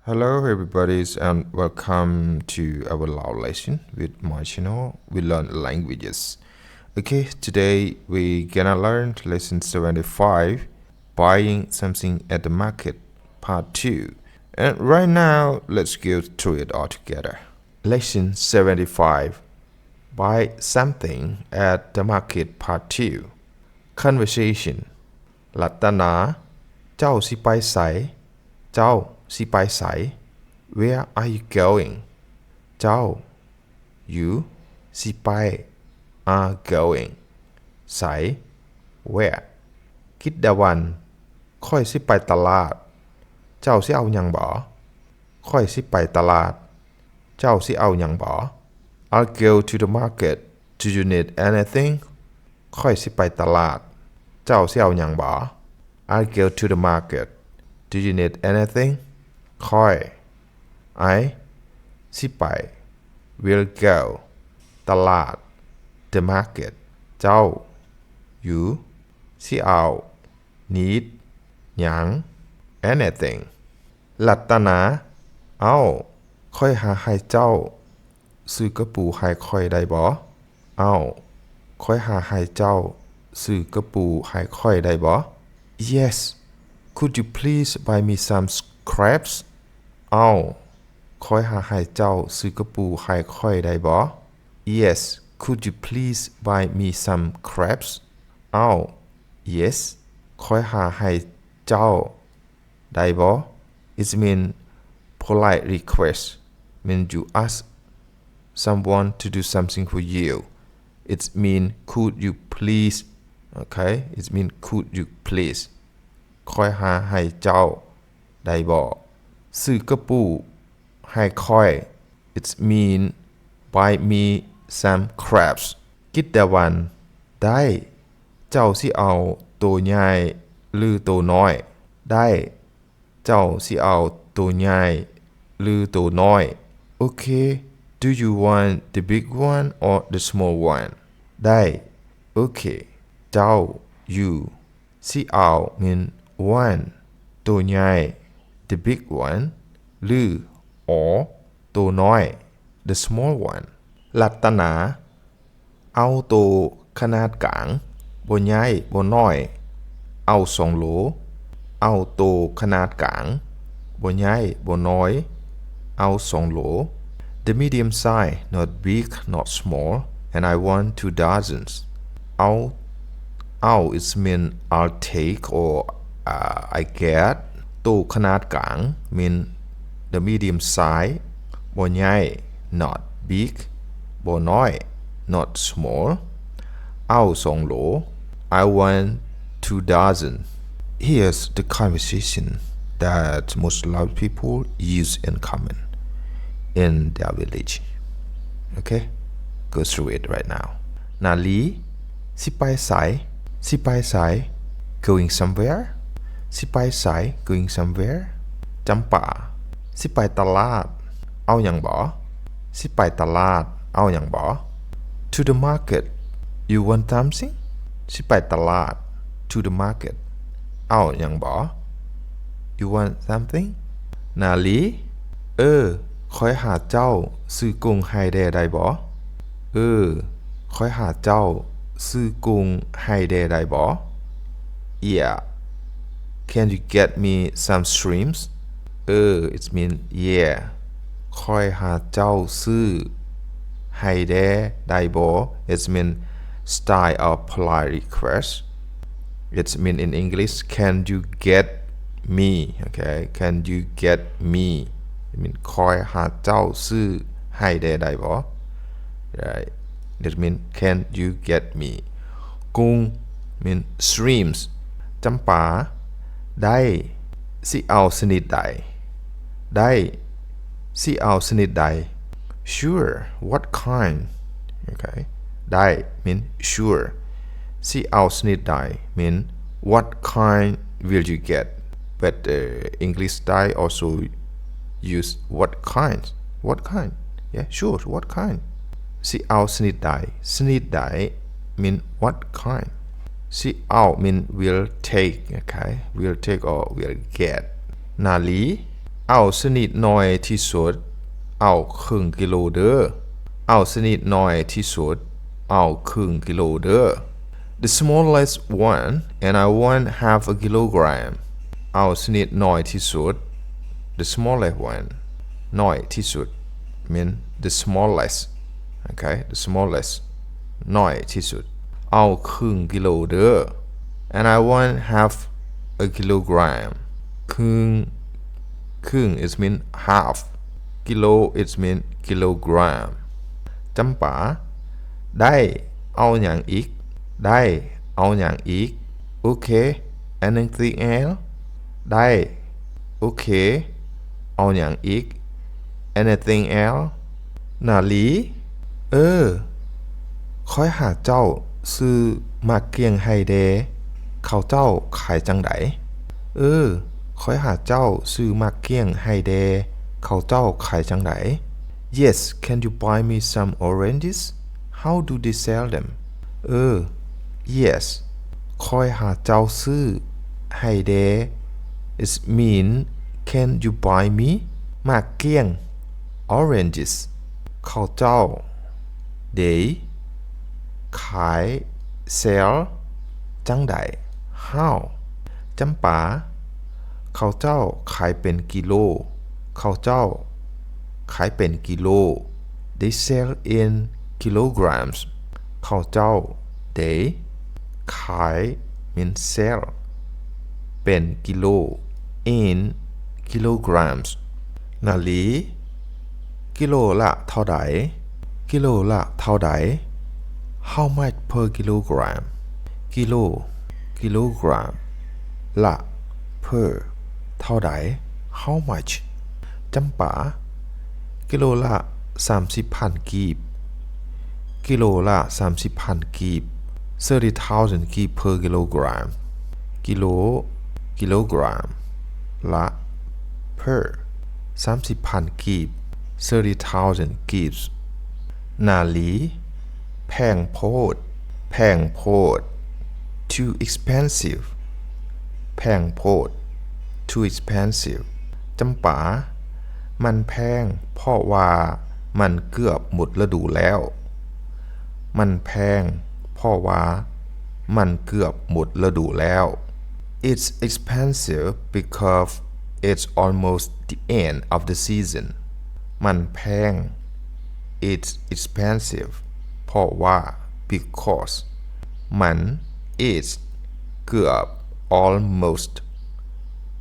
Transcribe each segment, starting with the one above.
Hello, everybody, and welcome to our Lao lesson with my channel. We learn languages. Okay, today we gonna learn lesson 75, buying something at the market, part 2. And right now, let's go through it all together. Lesson 75, buy something at the market, part 2. Conversation รัตนาเจ้าสิไปไสเจ้าสิไปไส Where are you going เจ้า You สิไป are going ไส Where คิดดาวันค่อยสิไปตลาดเจ้าสิเอาหยังบ่ค่อยสิไปตลาดเจ้าสิเอาหยังบ่ I'll go to the market Do you need anything ค่อยสิไปตลาดเจ้าสิเอาหยังบ่ I'll go to the market Do you need anything ค่อย I สิไป will go ตลาด the market เจ้า you สิเอา need หยัง anything รัตนาเอาค่อยหาให้เจ้าซื้อกระปูให้ค่อยได้บ่เอาค่อยหาให้เจ้าซื้อกระปูให้ค่อยได้บ่ Yes Could you please buy me some crabs เอาค่อยหาให้เจ้าซื้อกระปูให้ค่อยได้บ่ Yes Could you please buy me some crabs เอา Yes ค่อยหาให้เจ้าได้บ่ It means polite request means you ask someone to do something for you It mean could you please okay It mean could you please ค่อยหาให้เจ้าได้บ่ซื้อกระปูให้ค่อย It mean buy me some crabs กิดแต่วันได้เจ้าสิเอาตัวใหญ่หรือตัวน้อยได้เจ้าสิเอาตัวใหญ่หรือตัวน้อย Okay Do you want the big one or the small one ได้ Okay เจ้า you สิเอา mean one ตัวใหญ่ the big one หรือ or ตัวน้อย the small one รัตนาเอาตัวขนาดกลางบ่ใหญ่บ่น้อยเอา2โหลเอาตัวขนาดกลางบ่ใหญ่บ่น้อยเอา2โหลThe medium size, not big, not small, and I want 2 dozens. I'll is mean I'll take or I get. ตู้ขนาดกลาง mean the medium size. บ่ใหญ่ not big. บ่น้อย not small. เอา2โหล I want 2 dozen. Here's the conversation that most Lao people use in common.in their village. Okay? Go through it right now. Nali, สิไปไส สิไปไส going somewhere สิไปไส going somewhere จำปา สิไปตลาด เอาหยังบ่ สิไปตลาด เอาหยังบ่ to the market you want something สิไปตลาด to the market เอาหยังบ่ you want something นาลีค่อยหาเจ้าซื้อกุ้งให้ได้บ่ค่อยหาเจ้าซื้อกุ้งให้ได้บ่ Yeah Can you get me some shrimps it mean yeah ค่อยหาเจ้าซื้อให้ได้บ่ it mean style of polite request it mean in English can you get me okay can you get me I mean คอยหาเจ้าซื้อให้ได้บ่ right that mean can you get me กุ้ง mean shrimps จำปาได้สิเอาชนิดใดได้สิเอาชนิดใด sure what kind okay ได้ mean sure สิเอาชนิดใด mean what kind will you get but English style also use what kind yeah sure what kind สิเอาชนิดใด mean what kind สิเอา mean will take okay will take or will get นาลี เอาสนิทหน่อยที่สุดเอาครึ่งกิโลเด้อเอาสนิทหน่อยที่สุดเอาครึ่งกิโลเด้อ The smallest one and I want half a kilogram เอาสนิทหน่อยที่สุด The smallest one น้อยที่สุด mean the smallest okay the smallest น้อยที่สุดเอาครึ่งกิโลเด้อ and I want half a kilogram ครึ่ง is mean half กิโล is mean kilogram จำปาได้เอาอย่างอีกได้เอาอย่างอีกโอเค anything else ได้โอเคเอาอย่างอีก anything else นาลีค่อยหาเจ้าซื้อมาเกียงไฮเดเขาเจ้าขายจังไดค่อยหาเจ้าซื้อมาเกียงไฮเดเขาเจ้าขายจังได Yes can you buy me some oranges how do they sell them yes ค่อยหาเจ้าซื้อไฮเด is mean can you buy me มาเกียง oranges เขาเจ้า they ขาย sell จังใด how จำปาเขาเจ้าขายเป็นกิโลเขาเจ้าขายเป็นกิโล they sell in kilograms เขาเจ้า they ขาย mean sell เป็นกิโล in kilograms นาลีกิโลละเท่าใดกิโลละเท่าใด how much per kilogram กิโลกรัมละ per เท่าใด how much จำปากิโลละ30,000กีบกิโลละ30,000กีบ30,000กีบ per kilogram กิโลกรัมละ per 30,000กีบ30,000กีบนาลีแพงโพด too expensive แพงโพด too expensive จำปามันแพงเพราะว่ามันเกือบหมดฤดูแล้วมันแพงเพราะว่ามันเกือบหมดฤดูแล้ว It's expensive because it's almost the end of the season มันแพง It's expensive เพราะว่า because มัน is เกือบ almost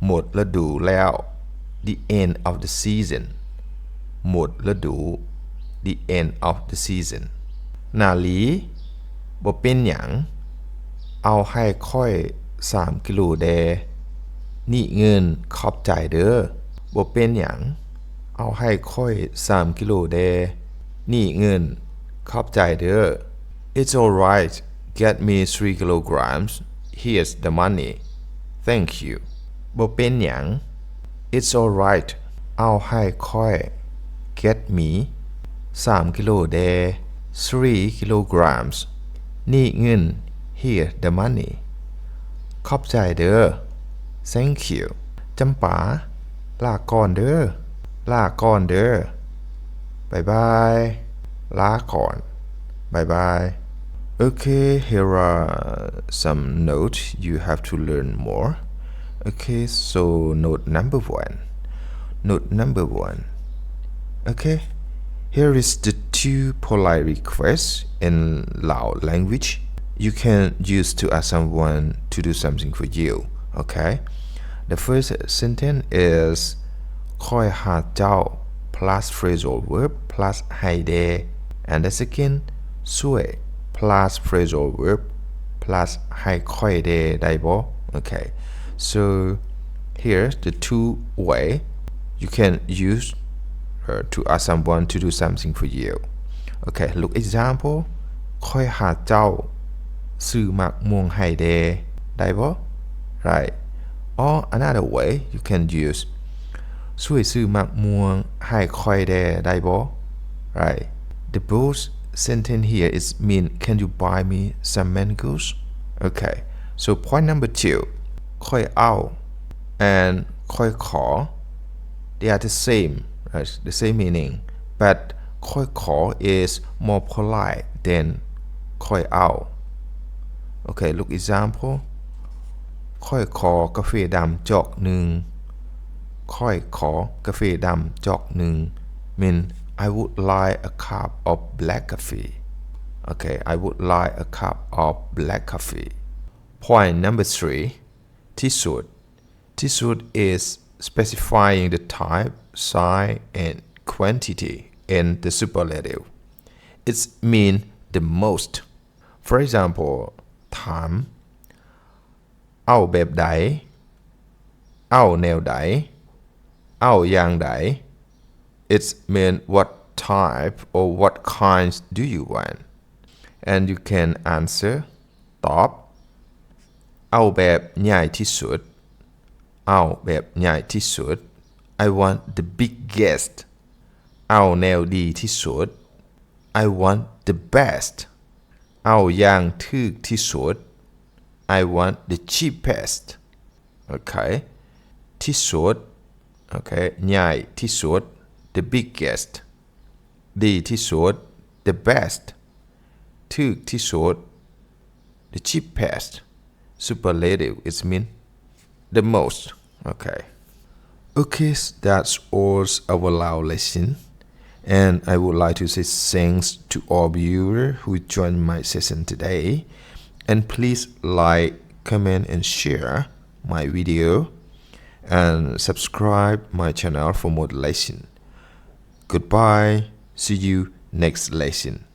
หมดฤดูแล้ว the end of the season หมดฤดู the end of the season นาลีบ่เป็นหยังเอาให้ค่อย3กิโลแดนี่เงินขอบใจเด้อบ่เป็นหยังเอาให้ค่อย3กิโลแดนี่เงินขอบใจเด้อ It's alright get me 3 kilograms here's the money thank you บ่เป็นหยัง It's alright เอาให้ค่อย get me 3กิโลแด3 kilograms นี่เงิน here the money ขอบใจเด้อ thank you จำปาลาก่อนเด้อบ๊ายบายลาก่อนบ๊ายบาย Okay here are some notes you have to learn more okay so note number one okay here is the two polite requests in Lao language you can use to ask someone to do something for you okay the first sentence is ค่อยหาเจ้า plus phrasal verb plus ให้เด and the second ช่วย plus phrasal verb plus ให้ค่อยเดได้บ่ okay so here's the two way you can use to ask someone to do something for you okay look example ค่อยหาเจ้าซื้อมักม่วงให้เดได้บ่ right or another way you can use ช่วยซื้อมักม่วงให้ค่อยได้บ่ right the both sentence here is mean can you buy me some mangoes okay so point number 2ค่อยเอา and ค่อยขอ they are the same, right? The same meaning, but ค่อยขอ is more polite than ค่อยเอา Okay, look example ค่อยขอกาแฟดำจอกหนึ่งค่อยขอกาแฟดำจอกหนึ่ง mean I would like a cup of black coffee. Okay, I would like a cup of black coffee. Point number 3, ที่สุด ที่สุด is specifying the type, size, and quantity in the superlative. It means the most. For example, ถามเอาแบบใดเอาแนวใดเอาอย่างใด It means what type or what kinds do you want? And you can answer ตอบเอาแบบใหญ่ที่สุดเอาแบบใหญ่ที่สุด I want the biggest เอาแนวดีที่สุด I want the best เอาอย่างถูกที่สุด I want the cheapest. Okay, ที่สุด okay ใหญ่ที่สุด the biggest ดีที่สุด the best ถูกที่สุด the cheapest. Superlative is mean the most. Okay, that's all our Lao lesson, and I would like to say thanks to all viewers who joined my session today, and please like, comment, and share my video, and subscribe my channel for more lesson. Goodbye, see you next lesson.